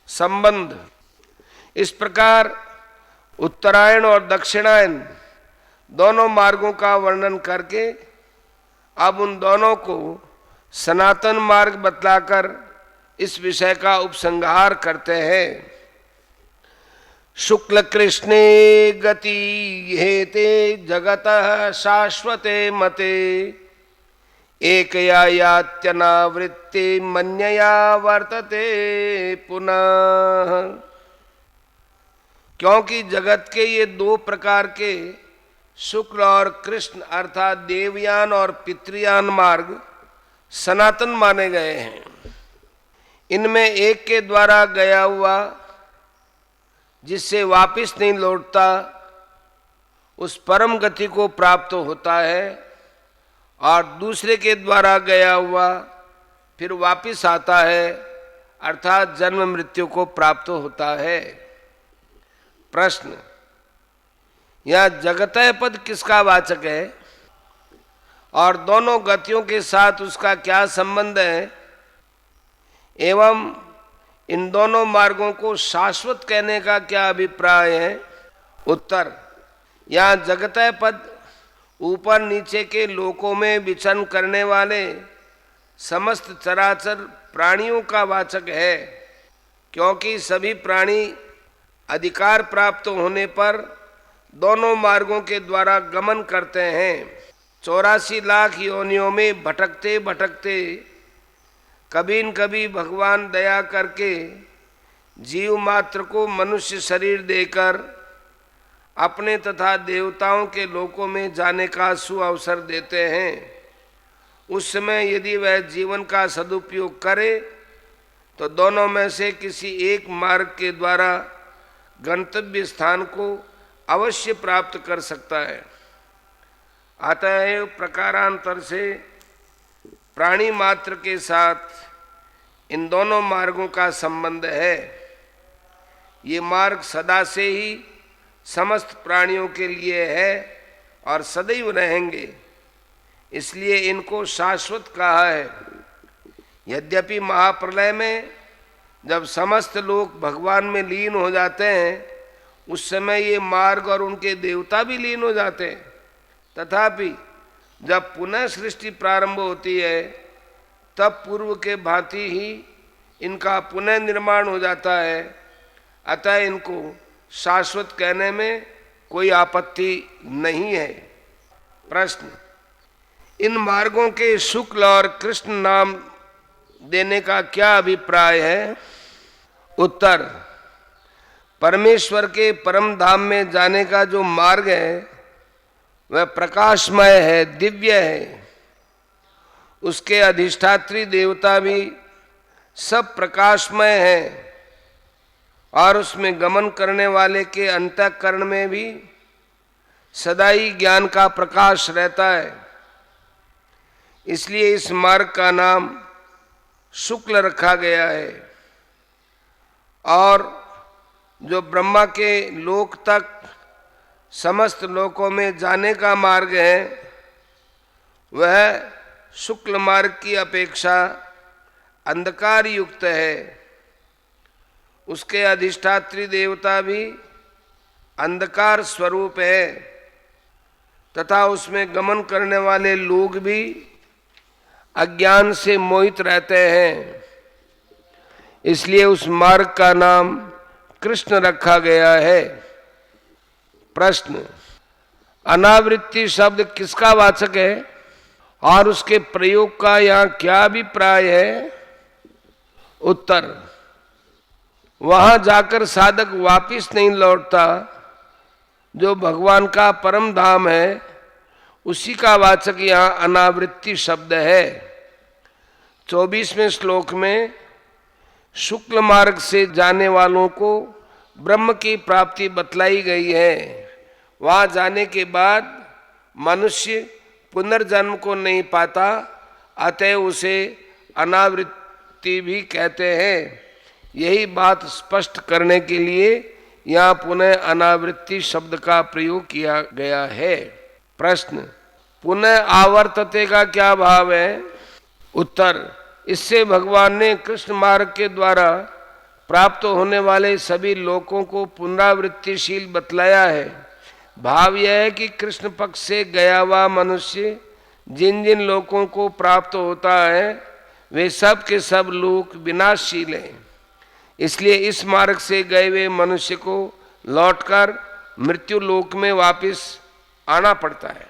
संबंध। इस प्रकार उत्तरायण और दक्षिणायन दोनों मार्गों का वर्णन करके अब उन दोनों को सनातन मार्ग बतलाकर इस विषय का उपसंहार करते हैं। शुक्ल कृष्णे गति हेते जगतः शाश्वते मते एकया यात्यनावृत्ति मन्यया वर्तते पुनः। क्योंकि जगत के ये दो प्रकार के शुक्ल और कृष्ण अर्थात देवयान और पितृयान मार्ग सनातन माने गए हैं। इनमें एक के द्वारा गया हुआ जिससे वापिस नहीं लौटता उस परम गति को प्राप्त होता है और दूसरे के द्वारा गया हुआ फिर वापिस आता है अर्थात जन्म मृत्यु को प्राप्त होता है। प्रश्न, यह जगतः पद किसका वाचक है और दोनों गतियों के साथ उसका क्या संबंध है एवं इन दोनों मार्गों को शाश्वत कहने का क्या अभिप्राय है? उत्तर, यहाँ जगतः पद ऊपर नीचे के लोकों में विचरण करने वाले समस्त चराचर प्राणियों का वाचक है, क्योंकि सभी प्राणी अधिकार प्राप्त होने पर दोनों मार्गों के द्वारा गमन करते हैं। 84 लाख योनियों में भटकते भटकते कभी न कभी भगवान दया करके जीव मात्र को मनुष्य शरीर देकर अपने तथा देवताओं के लोकों में जाने का सुअवसर देते हैं। उस समय यदि वह जीवन का सदुपयोग करे तो दोनों में से किसी एक मार्ग के द्वारा गंतव्य स्थान को अवश्य प्राप्त कर सकता है। अतः प्रकारांतर से प्राणी मात्र के साथ इन दोनों मार्गों का संबंध है। ये मार्ग सदा से ही समस्त प्राणियों के लिए है और सदैव रहेंगे, इसलिए इनको शाश्वत कहा है। यद्यपि महाप्रलय में जब समस्त लोग भगवान में लीन हो जाते हैं उस समय ये मार्ग और उनके देवता भी लीन हो जाते हैं, तथापि जब पुनः सृष्टि प्रारंभ होती है तब पूर्व के भांति ही इनका पुनः निर्माण हो जाता है। अतः इनको शाश्वत कहने में कोई आपत्ति नहीं है। प्रश्न, इन मार्गों के शुक्ल और कृष्ण नाम देने का क्या अभिप्राय है? उत्तर, परमेश्वर के परम धाम में जाने का जो मार्ग है वह प्रकाशमय है, दिव्य है। उसके अधिष्ठात्री देवता भी सब प्रकाशमय है और उसमें गमन करने वाले के अंतःकरण में भी सदा ही ज्ञान का प्रकाश रहता है। इसलिए इस मार्ग का नाम शुक्ल रखा गया है। और जो ब्रह्मा के लोक तक समस्त लोकों में जाने का मार्ग है वह शुक्ल मार्ग की अपेक्षा अंधकार युक्त है। उसके अधिष्ठात्री देवता भी अंधकार स्वरूप है तथा उसमें गमन करने वाले लोग भी अज्ञान से मोहित रहते हैं। इसलिए उस मार्ग का नाम कृष्ण रखा गया है। प्रश्न, अनावृत्ति शब्द किसका वाचक है और उसके प्रयोग का यहाँ क्या अभिप्राय है? उत्तर, वहां जाकर साधक वापिस नहीं लौटता, जो भगवान का परम धाम है उसी का वाचक यहाँ अनावृत्ति शब्द है। 24वें श्लोक में शुक्ल मार्ग से जाने वालों को ब्रह्म की प्राप्ति बतलाई गई है। वहां जाने के बाद मनुष्य पुनर्जन्म को नहीं पाता, अतः उसे अनावृत्ति भी कहते हैं। यही बात स्पष्ट करने के लिए यहाँ पुनः अनावृत्ति शब्द का प्रयोग किया गया है। प्रश्न, पुनः आवर्तते का क्या भाव है? उत्तर, इससे भगवान ने कृष्ण मार्ग के द्वारा प्राप्त होने वाले सभी लोकों को पुनरावृत्तिशील बतलाया है। भाव यह है कि कृष्ण पक्ष से गया हुआ मनुष्य जिन जिन लोकों को प्राप्त होता है वे सब के सब लोक विनाशशील हैं। इसलिए इस मार्ग से गए हुए मनुष्य को लौटकर मृत्यु लोक में वापस आना पड़ता है।